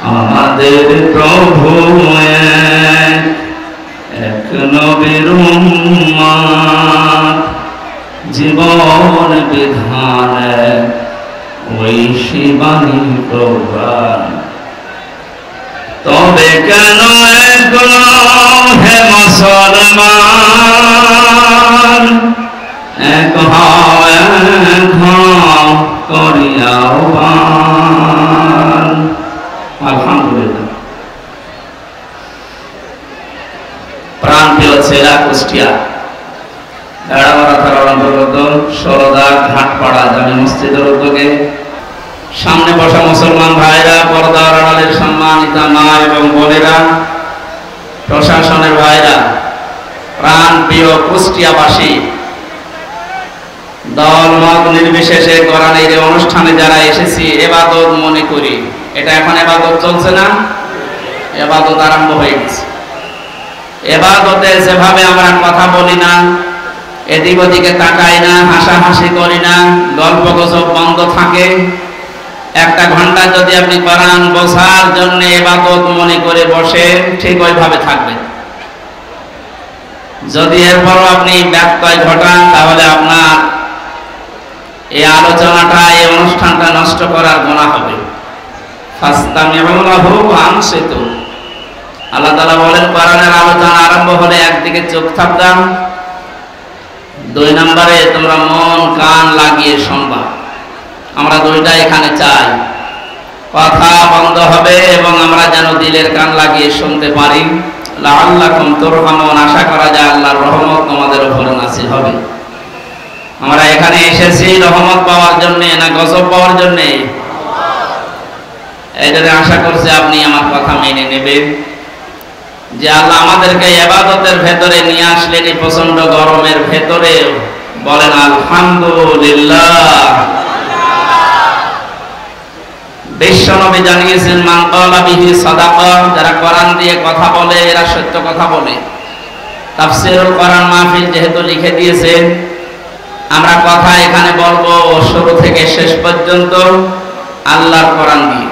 আমাদের প্রভু এক নবীর উম্মত, জীবন বিধান ওই শিবানী প্রধান। তবে কেন এখনো হে মুসলমান, এক করিয়া আহ্বান। আলহামদুলিল্লাহ। প্রান্তীয় জেলা কুষ্টিয়া বেড়ামারা থানার অন্তর্গত সরদা ঘাটপাড়া জামে মসজিদের উদ্যোগে সামনে বসা মুসলমান ভাইরা, পর্দার আড়ালের সম্মানিত মা এবং বোনেরা, প্রশাসনের ভাইরা, প্রাণ প্রিয় কুষ্টিয়াবাসী, দল মত নির্বিশেষে কোরআনের এই অনুষ্ঠানে যারা এসেছি, ইবাদত মনে করি। এটা এখন ইবাদত চলছে না, ইবাদত আরম্ভ হয়ে গেছে। ইবাদতে যেভাবে আমরা কথা বলি না, এদিক ওদিকে তাকাই না, হাসাহাসি করি না, গল্প গুজব বন্ধ থাকে, একটা ঘন্টা যদি আপনি কোরআন বোঝার জন্য ইবাদত মনে করে বসেন, ঠিক ওইভাবে থাকবেন। যদি এরপরও আপনি ব্যত্যয় ঘটান, তাহলে আপনার এই আলোচনাটা, এই অনুষ্ঠানটা নষ্ট করার গুনাহ হবে। ফাস্তামিউ লাহু ওয়া আনসিতু। আল্লাহ তাআলা বলেন, কোরআনের আলোচনা আরম্ভ হলে একদিকে চোখ থাকতাম, 2 নম্বরে তোমরা মন কান লাগিয়ে শুনবা। আমরা দুইটা এখানে চাই, কথা বন্ধ হবে এবং আমরা যেন দিলের কান লাগিয়ে শুনতে পারি। লাআল্লাকুম তুরহামুন, আশা করা যায় আল্লাহর রহমত তোমাদের উপর নাযিল হবে। আমরা এখানে এসেছি রহমত পাওয়ার জন্য না গজব পাওয়ার জন্য? এই জন্য আশা করছি আপনি আমার কথা মেনে নেবেন যে আল্লাহ আমাদেরকে ইবাদতের ভেতরে নিয়ে আসলেন, এই প্রচন্ড গরমের ভেতরে। বলেন আলহামদুলিল্লাহ। বিশ্বনবী জানিয়েছেন, মান ক্বালা বিহি সাদাকা, যারা কোরআন দিয়ে কথা বলে এরা সত্য কথা বলে। তাফসীরুল কোরআন মাহফিল যেহেতু লিখে দিয়েছেন, আমরা কথা এখানে বলবো শুরু থেকে শেষ পর্যন্ত আল্লাহর কোরআন দিয়ে।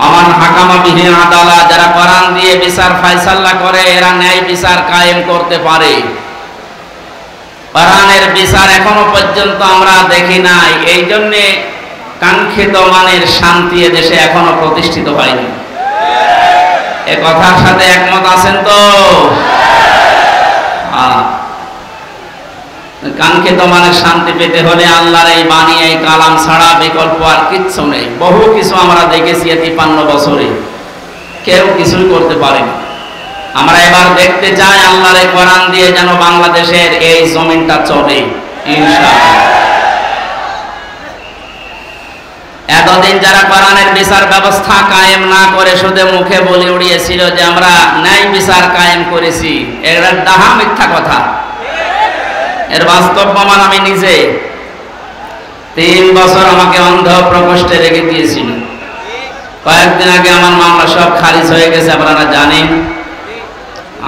আমান হাকামা বিহি আদালা, যারা কোরআন দিয়ে বিচার ফয়সালা করে এরা ন্যায় বিচার কায়েম করতে পারে। কোরআনের বিচার এখনো পর্যন্ত আমরা দেখি নাই, এই জন্য কাঙ্ক্ষিত মানের শান্তি এদেশে এখনো প্রতিষ্ঠিত হয়নি। এ কথার সাথে একমত আছেন তো? কাঙ্ক্ষিত মানের শান্তি পেতে হলে আল্লাহর এই বাণী, এই কালাম ছাড়া বিকল্প আর কিচ্ছু নেই। বহু কিছু আমরা দেখেছি 53 বছরে, কেউ কিছুই করতে পারেনি। আমরা এবার দেখতে চাই আল্লাহর এই কোরআন দিয়ে যেন বাংলাদেশের এই জমিনটা চলে ইনশাআল্লাহ। এতদিন যারা কোরআনের বিচার ব্যবস্থা কায়েম না করে শুধু মুখে বলে উড়িয়েছিল যে আমরা ন্যায় বিচার কায়েম করেছি, এরা ডাহা মিথ্যা কথা। এর বাস্তব প্রমাণ আমি নিজে। 3 বছর আমাকে অন্ধ প্রকোষ্ঠে রেখে দিয়েছিল। কয়েকদিন আগে আমার মামলা সব খারিজ হয়ে গেছে, আপনারা জানেন।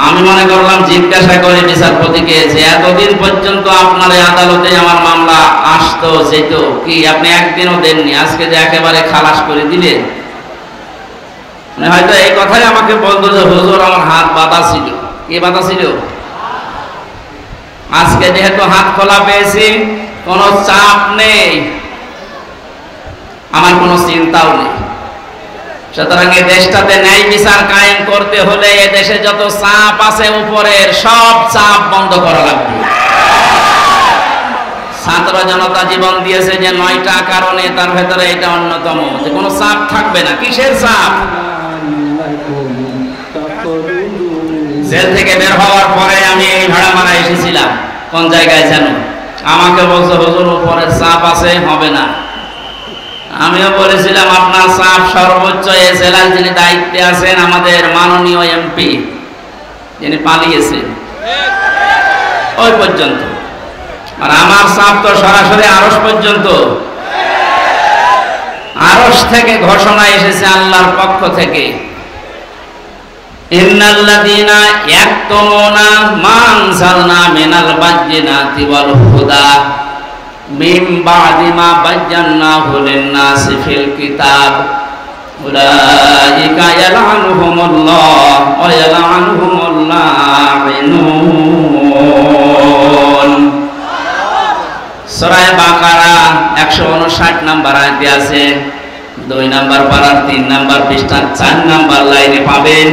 আমি মনে করলাম জিজ্ঞাসা করে বিচারপতিকে যে এতদিন পর্যন্ত আপনার এই আদালতে আমার মামলা আসতো যেত, কি আপনি একদিনও দেননি, আজকে যে একেবারে খালাস করে দিলেন? মানে হয়তো এই কথাই আমাকে বলতো যে হুজুর আমার হাত বাঁধা ছিল। কি বাঁধা ছিল? আজকে যেহেতু হাত খোলা পেয়েছি, কোনো চাপ নেই, আমার কোনো চিন্তাও নেই। সুতরাং এই দেশটাতে ন্যায় বিচার কায়েম করতে হলে এ দেশে যত চাপ আছে উপরের সব চাপ বন্ধ করা লাগবে। ছাত্র জনতা জীবন দিয়েছে যে 9টা কারণে, তার ভেতরে এটা অন্যতম, যে কোনো চাপ থাকবে না। কিসের চাপ? জেল থেকে বের হওয়ার পরে আমি এই ভাড়ামারা এসেছিলাম, কোন জায়গায় যেন আমাকে বলছে হুজুর উপরে চাপ আছে, হবে না। আমিও বলেছিলাম আপনার চাপ সর্বোচ্চ এই জেলার যিনি দায়িত্বে আছেন, আমাদের মাননীয় এমপি যিনি পালিয়েছেন, ওই পর্যন্ত। আর আমার চাপ তো সরাসরি আরশ পর্যন্ত। আরশ থেকে ঘোষণা এসেছে আল্লাহর পক্ষ থেকে, ইন্নাল্লাযীনা ইয়াকতুমুনা মা আনজালনা মিনাল বায়্যিনাতি ওয়াল হুদা মিন বা'দি মা বায়্যানাহু লিন-নাসি ফিল কিতাব উলাইকা ইয়ালআনুহুমুল্লাহ ওয়া ইয়ালআনুহুমুল লাঈনুন। সূরা বাকারা 159 নম্বর আয়াতে আছে, 2 নম্বর পারার 3 নম্বর পৃষ্ঠার 4 নম্বর লাইনে পাবেন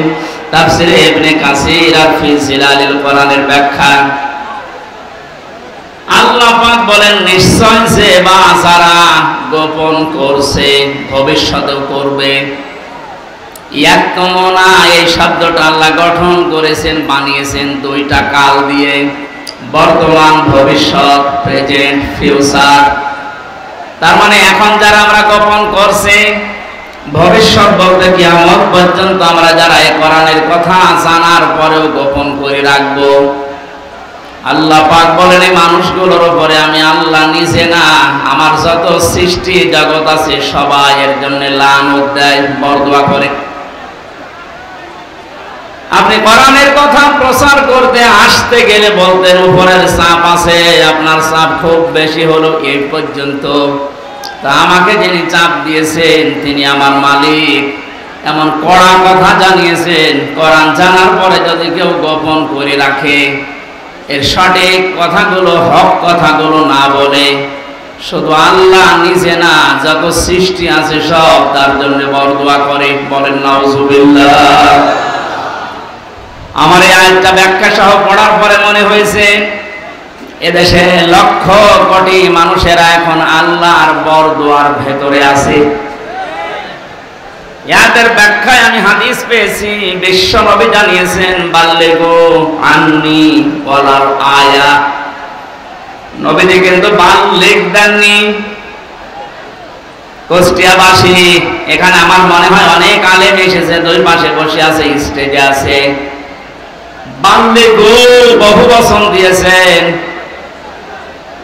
তাফসীরে ইবনে কাসির আর ফি জিলালিল কোরআনের ব্যাখ্যা। আল্লাহ পাক বলেন, নিশ্চয় যে বা যারা গোপন করছে ভবিষ্যতেও করবে। ইয়াকতুমুনা এই শব্দটা আল্লাহ গঠন করেছেন, বানিয়েছেন দুইটা কাল দিয়ে, বর্তমান ভবিষ্যৎ, প্রেজেন্ট ফিউচার। তার মানে এখন যারা আমরা গোপন করছে, ভবিষ্যৎ বলতে কিয়ামত পর্যন্ত আমরা যারা এই কোরআনের কথা জানার পরেও গোপন করে রাখবো। আল্লাহ পাক বলেন, এই মানুষগুলোর উপরে আমি আল্লাহ নিজে না, আমার যত সৃষ্টি জগৎ আছে সবাই এর জন্য লানত দেয়, বরদোয়া করে। আপনি কোরআনের কথা প্রচার করতে আসতে গেলে বলতেন উপরের চাপ আছে, আপনার চাপ খুব বেশি হলো এই পর্যন্ত, তা আমাকে যিনি চাপ দিয়েছেন তিনি আমার মালিক, এমন কড়া কথা জানিয়েছেন। কোরআন জানার পরে যদি কেউ গোপন করে রাখে, এর সঠিক কথাগুলো, হক কথাগুলো না বলে, শুধু আল্লাহ নিজে না, যত সৃষ্টি আছে সব তার জন্য বরদোয়া করে, বলেন নাউজুবিল্লাহ। আমার এই আয়াতটা ব্যাখ্যা সহ পড়ার পরে মনে হয়েছে এদেশে লক্ষ কোটি মানুষেরা এখন আল্লাহর বরদোয়ার ভেতরে আছে। ইয়াদের ব্যাখ্যায় আমি হাদিস পেয়েছি, বিশ্ব নবী জানিয়েছেন, বাল্লিগু আন্নি ওয়ালাল আয়া। নবীজি কিন্তু বাল্লিগ দেননি। কুষ্টিয়াবাসী, এখানে আমার মনে হয় অনেক আলেম এসেছে, দুই পাশে বসে আছে, স্টেজে আছে। বাল্লিগু বহু বচন দিয়েছেন।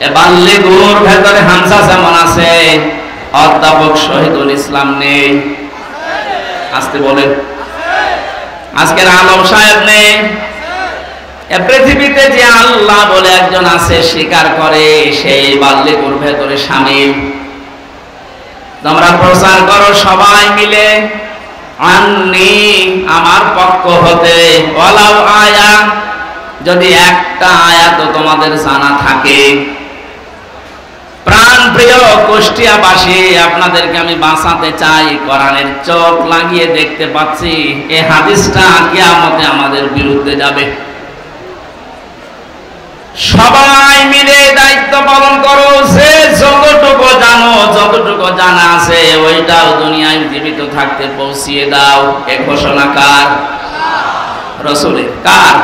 এ বাল্লিগুর ভেতরে হামজা যেমন আছে, অধ্যাপক শহীদুল ইসলাম নেই। আসতে বলেন, আজকের আলম সাহেব নেই। এ পৃথিবীতে যে আল্লাহ বলে একজন আছে স্বীকার করে, সেই বাল্লিগুর ভেতরে শামিল। তোমরা প্রচার করো সবাই মিলে, আন্নি আমার পক্ষ হতে, ওয়ালাউ আয়া যদি একটা আয়াত তোমাদের জানা থাকে। প্রাণ প্রিয় কুষ্টিয়াবাসী, আপনাদেরকে আমি বাঁচাতে চাই। কোরআনের চোখ লাগিয়ে দেখতে পাচ্ছি এই হাদিসটা কিয়ামতে আমাদের বিরুদ্ধে যাবে। সবাই মিলে দায়িত্ব পালন করো, যে যতটুকু জানো, যতটুকু জানা আছে ওইটাও দুনিয়ায় জীবিত থাকতে পৌঁছিয়ে দাও। এ ঘোষণা কার? রাসূলের। কার?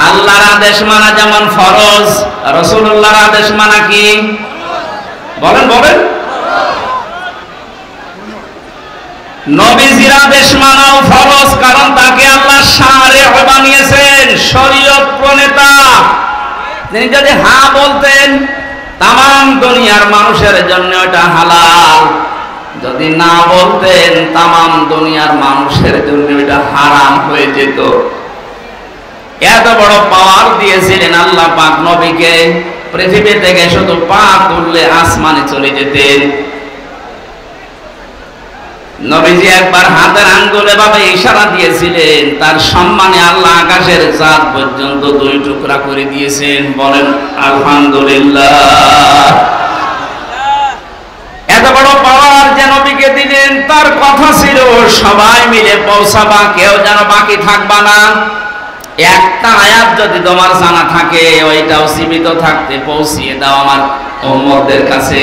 আল্লাহর আদেশ মানা যেমন ফরজ, রাসূলুল্লাহর আদেশ মানা কি? বলেন বলেন। নবীজির আদেশ মানাও ফরজ, কারণ তাকে আল্লাহ শারিহ বানিয়েছেন, শরীয়ত প্রণেতা। তিনি যদি হ্যাঁ বলতেন, তাম দুনিয়ার মানুষের জন্য এটা হালাল। যদি না বলতেন, তাম দুনিয়ার মানুষের জন্য এটা হারাম হয়ে যেত। এত বড় পাওয়ার দিয়েছিলেন আল্লাহ পাক নবীকে, পৃথিবী থেকে শুধু পা তুললে আসমানে চলে যেতেন। নবীজি একবার হাতের আঙ্গুলে ভাবে ইশারা দিয়েছিলেন, তার সম্মানে আল্লাহ আকাশের চাঁদ পর্যন্ত 2 টুকরা করে দিয়েছেন। বলেন আলহামদুলিল্লাহ। এত বড় পাওয়ার যে নবীকে দিলেন, তার কথা ছিল সবাই মিলে পৌঁছাবা, কেউ যেন বাকি থাকবা না। একটা আয়াত যদি তোমার জানা থাকে, ওইটাও জীবিত থাকতে পৌঁছিয়ে দাও আমার উম্মতদের কাছে।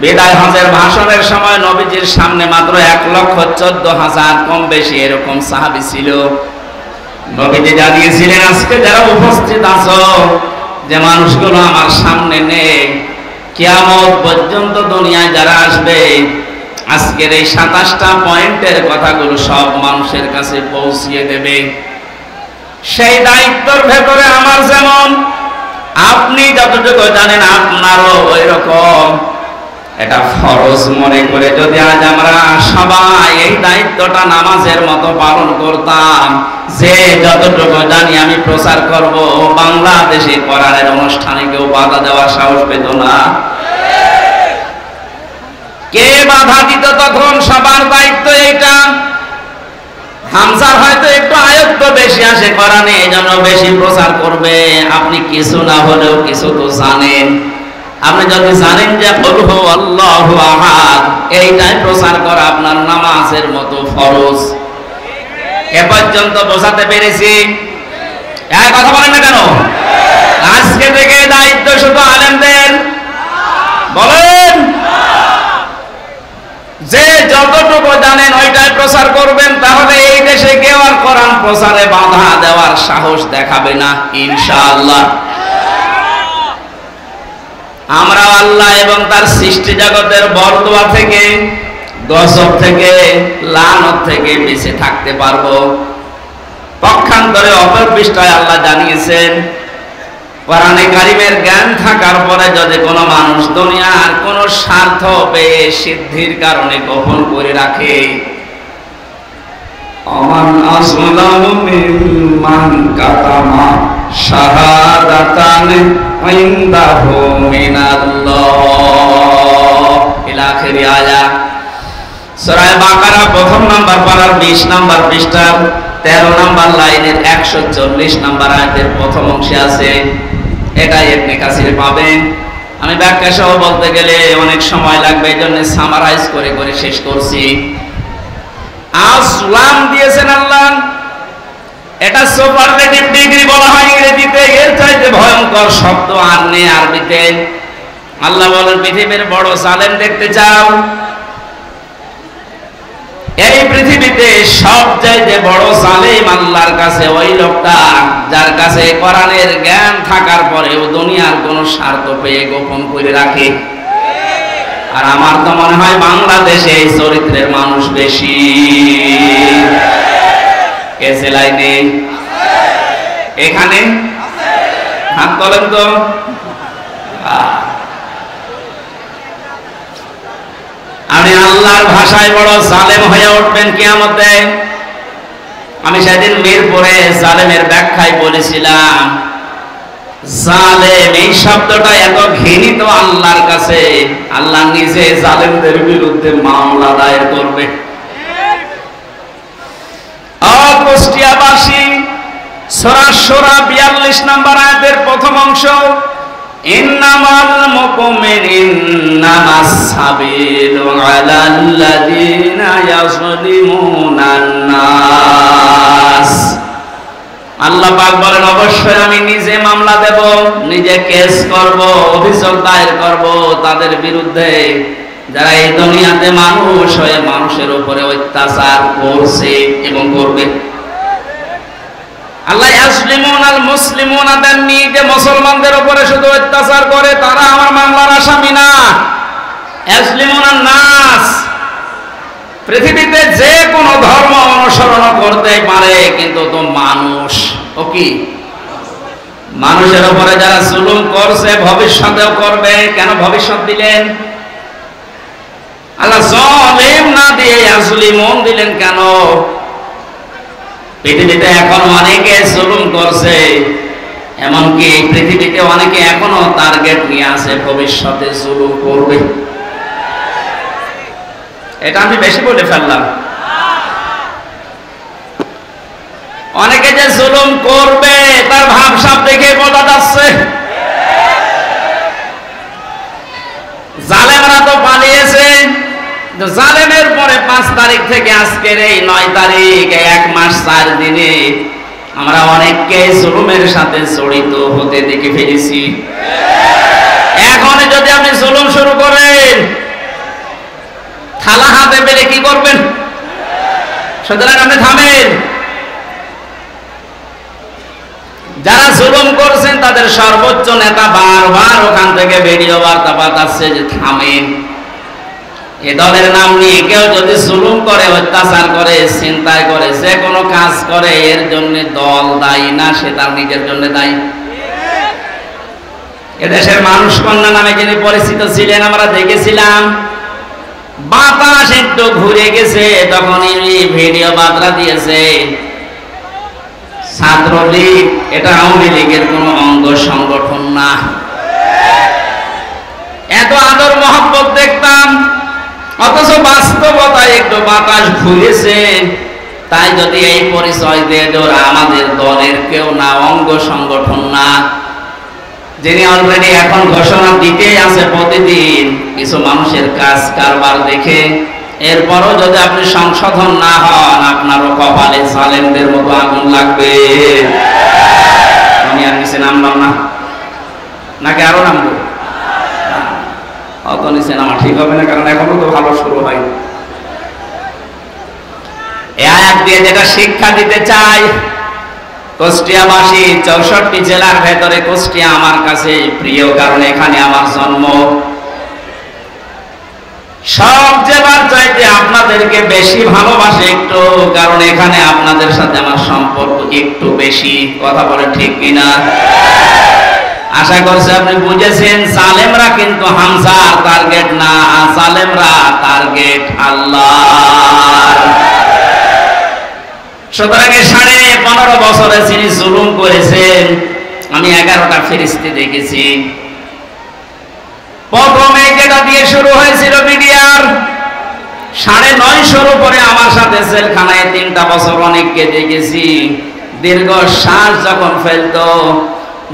বিদায় হজের ভাষণের সময় নবীজির সামনে মাত্র 1,14,000 কম বেশি এরকম সাহাবী ছিল। নবীজি জানিয়েছিলেন, আজকে যারা উপস্থিত আছো, যে মানুষগুলো আমার সামনে নেই, কিয়ামত পর্যন্ত দুনিয়ায় যারা আসবে, আজকের এই 27টা পয়েন্টের কথাগুলো সব মানুষের কাছে পৌঁছিয়ে দেবে। সেই দায়িত্বের ভেতরে আমার যেমন, আপনি যতটুকু জানেন আপনারও ওই রকম। এটা ফরজ মনে করে যদি আজ আমরা সবাই এই দায়িত্বটা নামাজের মতো পালন করতাম, যে যতটুকু জানি আমি প্রচার করব, বাংলাদেশে কোরআনের অনুষ্ঠানে কেউ বাধা দেওয়ার সাহস পেত না। কে বাধা দিত তখন? সবার দায়িত্ব এইটা। হামজার হয়তো একটু আয়ত্ত বেশি আসে কোরআনে, এই জন্য বেশি প্রচার করবে। আপনি কিছু না হলেও কিছু তো জানেন। আপনি যদি জানেন যে কুল হু আল্লাহু আহাদ, এইটাই প্রচার করা আপনার নামাজের মতো ফরজ। এ পর্যন্ত বোঝাতে পেরেছি? এক কথা বলেন না কেন? আজকে থেকে দায়িত্ব শুধু আলেমদের। বলেন যে যতটুকু জানেন ওইটাই প্রচার করবেন, তাহলে এই দেশে কেউ আর কোরআন প্রচারে বাধা দেওয়ার সাহস দেখাবে না ইনশাআল্লাহ। আমরা আল্লাহ এবং তার সৃষ্টি জগতের বরদোয়া থেকে, গজব থেকে, লানত থেকে বেঁচে থাকতে পারবো। পক্ষান্তরে অপর পৃষ্ঠায় আল্লাহ জানিয়েছেন, কোরআনে কারিমের জ্ঞান থাকার পরে যদি কোনো মানুষ দুনিয়ার কোন স্বার্থ পেয়ে সিদ্ধির কারণে গোপন করে রাখে, আমান আসলামু মিম্মান কাতামা শাহাদাতান ইনদাহু মিনাল্লাহ ইলা আখিরি আয়াত। সূরা বাকারা প্রথম নাম্বার পারার 20 নাম্বার পৃষ্ঠার 13 নাম্বার লাইনের 140 নাম্বার আয়াতের প্রথম অংশে আছে। এটাই ইবনে কাসির পাবেন। আমি ব্যাখ্যা সহ বলতে গেলে অনেক সময় লাগবে, এই জন্য সামারাইজ করে করে শেষ করছি। আসলাম দিয়েছেন আল্লাহ, এটা সুপারলেটিভ ডিগ্রি বলা হয় ইংরেজিতে। এর চাইতে ভয়ঙ্কর শব্দ আর নেই আরবিতে। আল্লাহ বলেন, পৃথিবীর বড় জালেম দেখতে চাও? এই পৃথিবীতে সবচাইতে বড় জালেম আল্লাহর কাছে ওই লোকটা যার কাছে কোরআনের জ্ঞান থাকার পরেও দুনিয়ার কোন স্বার্থ পেয়ে গোপন করে রাখে। আর আমার তো মনে হয় বাংলাদেশে এই চরিত্রের মানুষ বেশি। কে জেলায় নেই? এখানে হাত তোলেন তো। আপনি আল্লাহর ভাষায় বড় জালেম হয়ে উঠবেন কিয়ামতে। আমি সেদিন মিরপুরে জালেমের ব্যাখ্যায় বলেছিলাম, জালেম এই শব্দটা এত ঘৃণিত আল্লাহর কাছে, আল্লাহ নিজে জালেমদের বিরুদ্ধে মামলা দায়ের করবে। কুষ্টিয়াবাসী সূরা সূরা 42 নম্বর আয়াতের প্রথম অংশ, ইন্নামাল মুমিনুনা সাবিলু আলাল্লাযিনা ইয়াজলিমুনান নাস। আল্লাহ পাক বলেন, অবশ্যই আমি নিজে মামলা দেব, নিজে কেস করব, অভিযোগ দায়ের করব তাদের বিরুদ্ধে যারা এই দুনিয়াতে মানুষ হয়ে মানুষের উপরে অত্যাচার করছে এবং করবে। আল্লাহ ইয়াজলিমুনাল মুসলিমুনা দেননি যে মুসলমানদের উপরে শুধু অত্যাচার করে তারা আমার মামলার আসামি না। ইয়াজলিমুনান নাস, পৃথিবীতে যে কোনো ধর্ম অনুসরণ করতে পারে, কিন্তু তো মানুষ ও কি মানুষের উপরে যারা জুলুম করছে ভবিষ্যতেও করবে। কেন ভবিষ্যৎ দিলেন? আল্লাহ জালিম না দিয়ে ইয়াজলিমুন দিলেন কেন? পৃথিবীতে এখন অনেকে জুলুম করছে, এমনকি পৃথিবীতে অনেকে এখনো টার্গেট নিয়ে আছে ভবিষ্যতে জুলুম করবে। এটা আমি বেশি বলে ফেললাম। অনেকে যে জুলুম করবে তার ভাবসাব দেখে বোঝা যাচ্ছে। জালেমরা তো পালিয়েছে। জালেমের পরে 5 তারিখ থেকে আজকের এই 9 তারিখ, 1 মাস 4 দিনে আমরা অনেককে জুলুমের সাথে জড়িত হতে দেখে ফেলেছি। এখন যদি আপনি জুলুম শুরু করেন, থালা হাতে পেলে কি করবেন? সুতরাং আপনি থামেন। যারা জুলুম করছেন তাদের সর্বোচ্চ নেতা বারবার ওখান থেকে ভিডিও বার্তা পাঠাচ্ছে যে থামেন। এ দলের নাম নিয়ে কেউ যদি জুলুম করে, অত্যাচার করে, চিন্তায় করে, যে কোনো কাজ করে, এর জন্য দল দায়ী না, সে তার নিজের জন্য দায়ী। এদেশের মানুষ কন্যা নামে যিনি পরিচিত ছিলেন, আমরা দেখেছিলাম, বাতাস একটু ঘুরে গেছে তখন ভিডিও বার্তা দিয়েছে, ছাত্রলীগ এটা আওয়ামী লীগের কোন অঙ্গ সংগঠন না। এত আদর মহব্বত দেখতাম, অথচ বাস্তবতায় একটু বাতাস ঘুরেছে, তাই যদি এই পরিচয় দিয়ে ওরা আমাদের দলের কেউ না, অঙ্গ সংগঠন না, যিনি অলরেডি এখন ঘোষণা দিতেই আছে প্রতিদিন কিছু মানুষের কাজ কারবার দেখে, এরপরও যদি আপনি সংশোধন না হন, আপনারও কপালে জালেমদের মতো আগুন লাগবে। আমি আর নিচে নামলাম না, নাকি আরো নামবো? অত নিচে নামা ঠিক হবে না, কারণ এখনো তো ভালো শুরু হয়নি। এই আয়াত দিয়ে যেটা শিক্ষা দিতে চাই, কুষ্টিয়াবাসী 64 জেলার ভেতরে কুষ্টিয়া আমার কাছে প্রিয়, কারণ এখানে আমার জন্ম। সব জেলার চাইতে আপনাদেরকে বেশি ভালোবাসে একটু, কারণ এখানে আপনাদের সাথে আমার সম্পর্ক একটু বেশি। কথা বলে ঠিক কিনা? আশা করছি আপনি বুঝেছেন। জালেমরা কিন্তু হামজার টার্গেট না, জালেমরা টার্গেট আল্লাহ। সুতরাং 15.5 বছরে যিনি জুলুম করেছেন, আমি 11টা ফেরেশতা দেখেছি। প্রথমে যেটা দিয়ে শুরু হয়েছিল মিডিয়ার 950 উপরে আমার সাথে জেলখানায় 3টা বছর অনেককে দেখেছি। দীর্ঘ শ্বাস যখন ফেলতো,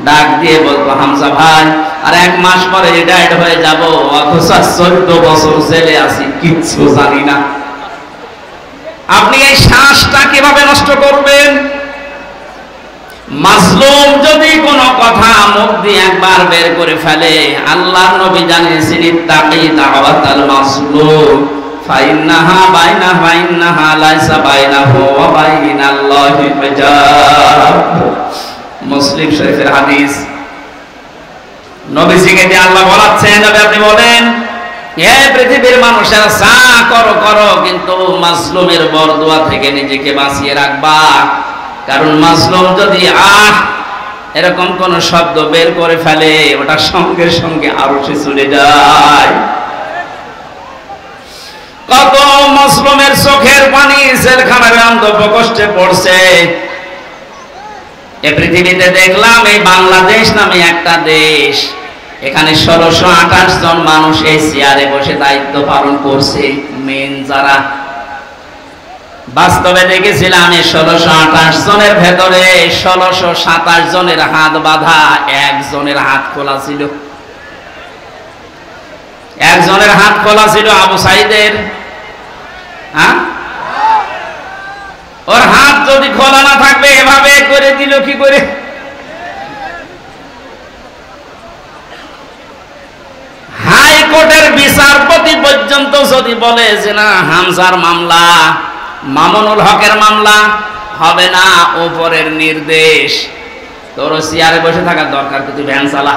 ডাক দিয়ে বলতো, হামজা ভাই আর 1 মাস পরে রিটায়ার্ড হয়ে যাব, অথচ 14 বছর জেলে আছি, কিচ্ছু জানি না। আপনি এই শ্বাসটা কিভাবে নষ্ট করবেন? মাজলুম যদি কোনো কথা মুখ দিয়ে একবার বের করে ফেলে, আল্লাহর নবী জানিয়েছেন, ইত্তাকি দাওয়াতাল মাজলুম ফাইন্নাহা বাইনাহা লাইসা বাইনাহু ওয়া বাইনাল্লাহি হিজাব। মুসলিম শরীফের হাদিস। নবীজিকে দিয়ে আল্লাহ বলাচ্ছেন, নবী আপনি বলেন, হে পৃথিবীর মানুষেরা, যা করো করো, কিন্তু মাজলুমের বরদোয়া থেকে নিজেকে বাঁচিয়ে রাখবা। কারণ মাজলুম যদি এরকম কোন শব্দ বের করে ফেলে, ওটা সঙ্গে সঙ্গে আরশে চলে যায়। কত মাজলুমের চোখের পানি জেলখানার অন্ধকার কষ্টে পড়ছে। এই পৃথিবীতে দেখলাম, এই বাংলাদেশ নামে একটা দেশ, এখানে 1628 জন মানুষ এই চেয়ারে বসে দায়িত্ব পালন করছে। মেন যারা, বাস্তবে দেখেছিলাম এই 1628 জনের ভেতরে 1627 জনের হাত বাঁধা, একজনের হাত খোলা ছিল। একজনের হাত খোলা ছিল আবু সাইদের। হ্যাঁ, ওর হাত যদি খোলা না থাকবে, এভাবে করে দিল কি করে? হাইকোর্টের বিচারপতি পর্যন্ত যদি বলে যে না, হামজার মামলা, মামুনুল হকের মামলা হবে না, উপরের নির্দেশ, তোর চেয়ারে বসে থাকার দরকার, কিন্তু ভ্যান চালা।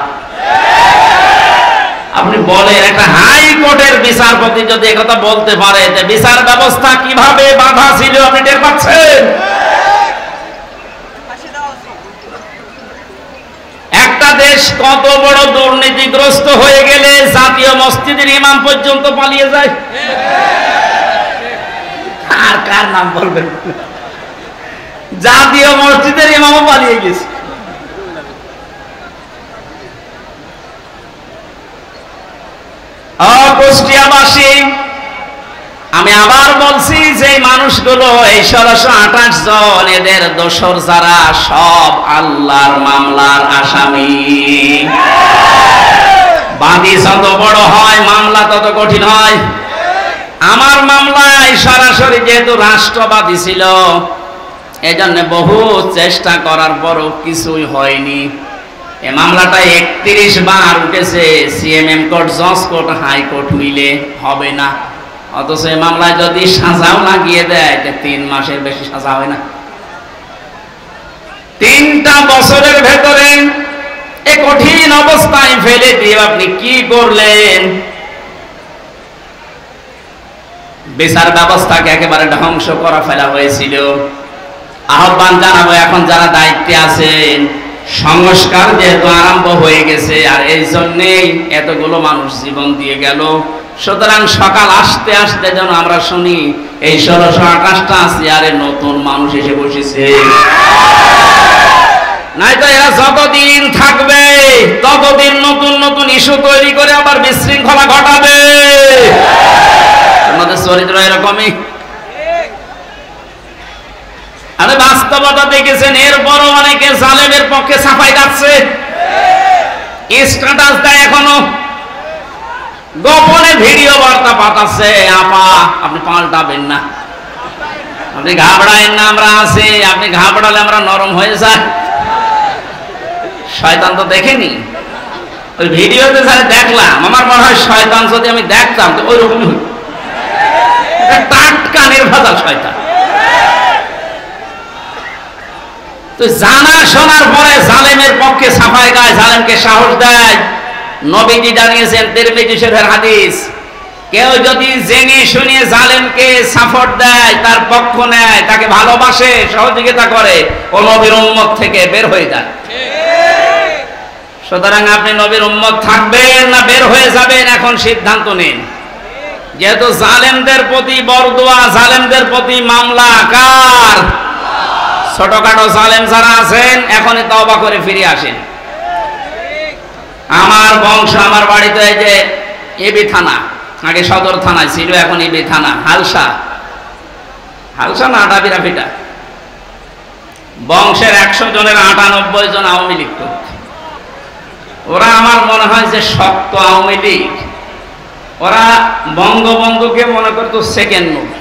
আপনি বলেন, একটা হাইকোর্টের বিচারপতি যদি একথা বলতে পারে, যে বিচার ব্যবস্থা কিভাবে বাধা ছিল আপনি টের পাচ্ছেন? একটা দেশ কত বড় দুর্নীতিগ্রস্ত হয়ে গেলে জাতীয় মসজিদের ইমাম পর্যন্ত পালিয়ে যায়। আর কার নাম বলবেন? জাতীয় মসজিদের ইমামও পালিয়ে গেছে। কুষ্টিয়াবাসী, আমি আবার বলছি যে মানুষগুলো, এই 1628 জন, এদের দোসর যারা, সব আল্লাহর মামলার আসামি। বাদী যত বড় হয়, মামলা তত কঠিন হয়। আমার মামলায় সরাসরি যেহেতু রাষ্ট্রবাদী ছিল, এজন্য বহু চেষ্টা করার পরও কিছুই হয়নি। এই মামলাটা 31 বার উঠেছে, সিএমএম কোর্ট, জজ কোর্ট, হাইকোর্ট মিলে, হবে না। অথচ এই মামলায় যদি সাজাও লাগিয়ে দেয়, 3 মাসের বেশি সাজা হয় না। 3টা বছরের ভেতরে এই কঠিন অবস্থায় ফেলে দিয়ে আপনি কি করলেন? বিচার ব্যবস্থাকে একেবারে ধ্বংস করা ফেলা হয়েছিল। আহ্বান জানাবো, এখন যারা দায়িত্বে আছেন, সংস্কার যেহেতু আরম্ভ হয়ে গেছে, আর এই জন্যেই এতগুলো মানুষ জীবন দিয়ে গেল, সুতরাং সকাল আসতে আসতে যেন আমরা শুনি এই 1628টা চেয়ারে নতুন মানুষ এসে বসেছে। নাই তো এরা যতদিন থাকবে, ততদিন নতুন নতুন ইস্যু তৈরি করে আবার বিশৃঙ্খলা ঘটাবে। আমাদের চরিত্র এরকমই। আরে বাস্তবতা দেখেছেন, এরপরও অনেকে জালেমের পক্ষে সাফাই গাচ্ছে, স্ট্যাটাস দেয়, এখনো গোপনে ভিডিও বার্তা পাঠাচ্ছে। আপা আপনি পাল্টাবেন না, আপনি ঘাবড়ায়েন না, আমরা আছি, আপনি ঘাবড়ালে আমরা নরম হয়ে যাই। শয়তান তো দেখেনি, ওই ভিডিওতে যারা দেখলাম, আমার মনে হয় শয়তান যদি আমি দেখতাম তো ওই রকমই হইত, টাটকা নির্ভেজাল শয়তান। তো জানা শোনার পরে জালেমের পক্ষে সাফাই গায়, জালেমকে সাহস দেয়। নবীজি জানিয়েছেন, তিরমিজি শরীফের হাদিস, কেউ যদি জেনে শুনে জালেমকে সাপোর্ট দেয়, তার পক্ষ নেয়, তাকে ভালোবাসে, সহযোগিতা করে, ও নবীর উম্মত থেকে বের হয়ে যায়। সুতরাং আপনি নবীর উম্মত থাকবেন না বের হয়ে যাবেন, এখন সিদ্ধান্ত নিন। যেহেতু জালেমদের প্রতি বরদোয়া, জালেমদের প্রতি মামলা কার? ছোটখাটো জালেম যারা আছেন, এখনই তওবা করে ফিরে আসেন। আমার বংশ, আমার বাড়িতে এই যে এবি থানা, আগে সদর থানায় ছিল, এখন এবি থানা, হালসা, হালসা না ডাবিরাফিটা, বংশের 100 জনের 98 জন আওয়ামী লীগ। ওরা আমার মনে হয় যে শক্ত আওয়ামী লীগ, ওরা বঙ্গবন্ধুকে মনে করতো সেকেন্ড মুভি।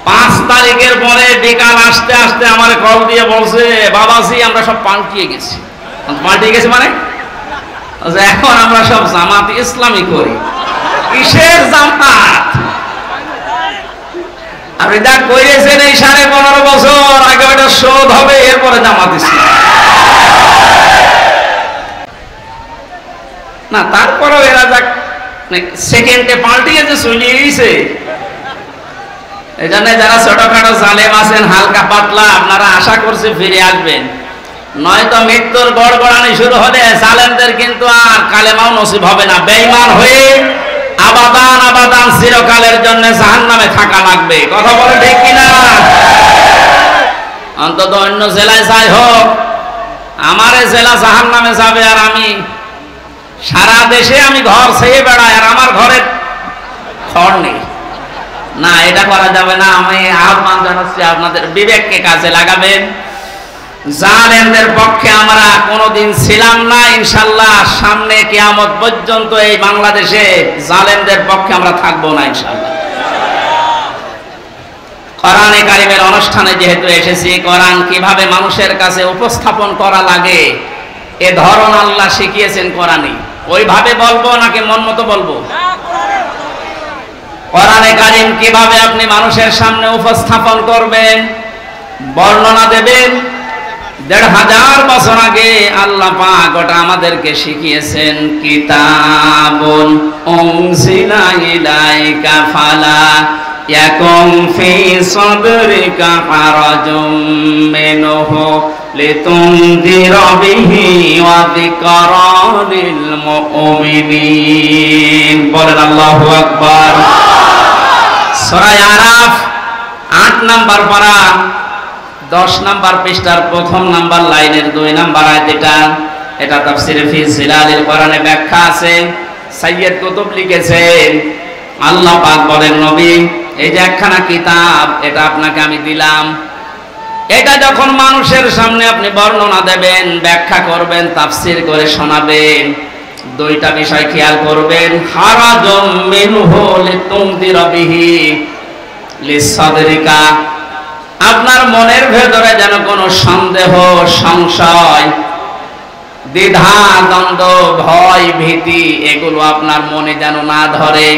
5 তারিখের পরে বিকাল আসতে আসতে আমার কল দিয়ে বলছে, বাবাজি আমরা সব পাল্টিয়ে গেছি। পাল্টিয়ে গেছে মানে এখন আমরা সব জামাত ইসলামী করি। কিসের জামাত? আপনি যা করেছেন এই 15.5 বছর আগে, ওটা শোধ হবে, এরপরে জামাত ইসলাম না। তারপরেও এরা যা সেকেন্ডে পাল্টিয়ে যে চলে গেছে, এই জন্য যারা ছোটখাটো জালেম আছেন, হালকা পাতলা, আপনারা আশা করছে ফিরে আসবেন, নয়তো মৃত্যুর গড়গড়ানি শুরু হলে জালেমদের কিন্তু আর কালেমাও নসিব হবে না। বেঈমান হয়ে আবাদান আবাদান চিরকালের জন্য জাহান্নামে থাকা লাগবে। কথা বলে ঠিক কিনা? অন্তত অন্য জেলায় যাই হোক, আমার জেলা জাহান্নামে যাবে, আর আমি সারা দেশে আমি ঘর ছেয়ে বেড়াই, আর আমার ঘরে খড় নেই। না, এটা করা যাবে না। আমি আহ্বান জানাচ্ছি, আপনাদের বিবেককে কাজে লাগাবেন। জালেমদের পক্ষে আমরা কোনোদিন ছিলাম না, ইনশাআল্লাহ সামনে কিয়ামত পর্যন্ত এই বাংলাদেশে জালেমদের পক্ষে আমরা থাকবো না ইনশাআল্লাহ। কোরআনে কারিমের অনুষ্ঠানে যেহেতু এসেছি, কোরআন কিভাবে মানুষের কাছে উপস্থাপন করা লাগে এ ধরন আল্লাহ শিখিয়েছেন কোরআনে। ওইভাবে বলবো নাকি মন মতো বলবো? কোরআনে কারিম কিভাবে আপনি মানুষের সামনে উপস্থাপন করবেন, বর্ণনা দেবেন, 1500 বছর আগে আল্লাহ পাক ওটা আমাদেরকে শিখিয়েছেন। কিতাবুন উনজিলা ইলাইকা ফালা ইয়াকুম ফি সাদরিকা হারাজুম মিনহু লিতুনদিরা বিহি ওয়া যিকরা লিল মুমিনিন। বলেন আল্লাহু আকবার। সূরা আরাফ 8 নম্বর পারা 10 নম্বর পৃষ্ঠার 1 নম্বর লাইনের 2 নম্বর আয়াত। এটা তাফসীরে ফি জিলালিল কোরআনে ব্যাখ্যা আছে, সাইয়্যিদ কুতুব লিখেছেন। আল্লাহ পাক বলেন, নবী এই যে একখানা কিতাব, এটা আপনাকে আমি দিলাম, এটা যখন মানুষের সামনে আপনি বর্ণনা দেবেন, ব্যাখ্যা করবেন, তাফসীর করে শোনাবেন, 2টা বিষয় খেয়াল করবেন। হারাজুম মিনহু লিতুনদিরা বিহি লিসাদরিকা, আপনার মনের ভেতরে যেন কোনো সন্দেহ, সংশয়, দ্বিধা, দ্বন্দ্ব, ভয়, ভীতি এগুলো আপনার মনে যেন না ধরে।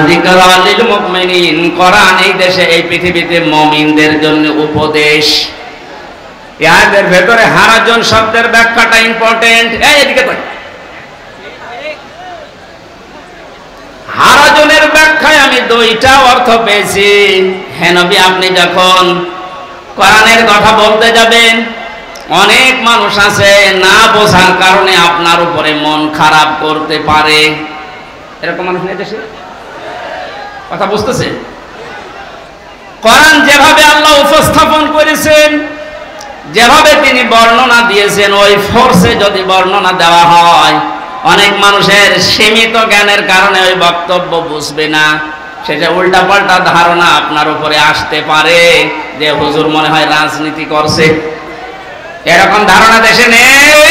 যিকরা লিল মুমিনিন, কোরআন এই দেশে, এই পৃথিবীতে মুমিনদের জন্য উপদেশ। এর ভেতরে হারাজন শব্দের ব্যাখ্যাটা ইম্পর্টেন্ট। এদিকে কই, হারাজনের ব্যাখ্যায় আমি 2টা অর্থ পেয়েছি। হে নবী, আপনি যখন কোরআনের কথা বলতে যাবেন, অনেক মানুষ আছে না বোঝার কারণে আপনার উপরে মন খারাপ করতে পারে। এরকম মানুষ নেই দেশে? কথা বুঝতেছেন? কোরআন যেভাবে আল্লাহ উপস্থাপন করেছেন, যেভাবে তিনি বর্ণনা দিয়েছেন, ওই ফোর্সে যদি বর্ণনা দেওয়া হয়, অনেক মানুষের সীমিত জ্ঞানের কারণে ওই বক্তব্য বুঝবে না, সেটা উল্টা পাল্টা ধারণা আপনার উপরে আসতে পারে যে হুজুর মনে হয় রাজনীতি করছে, এরকম ধারণা দেশে নেই।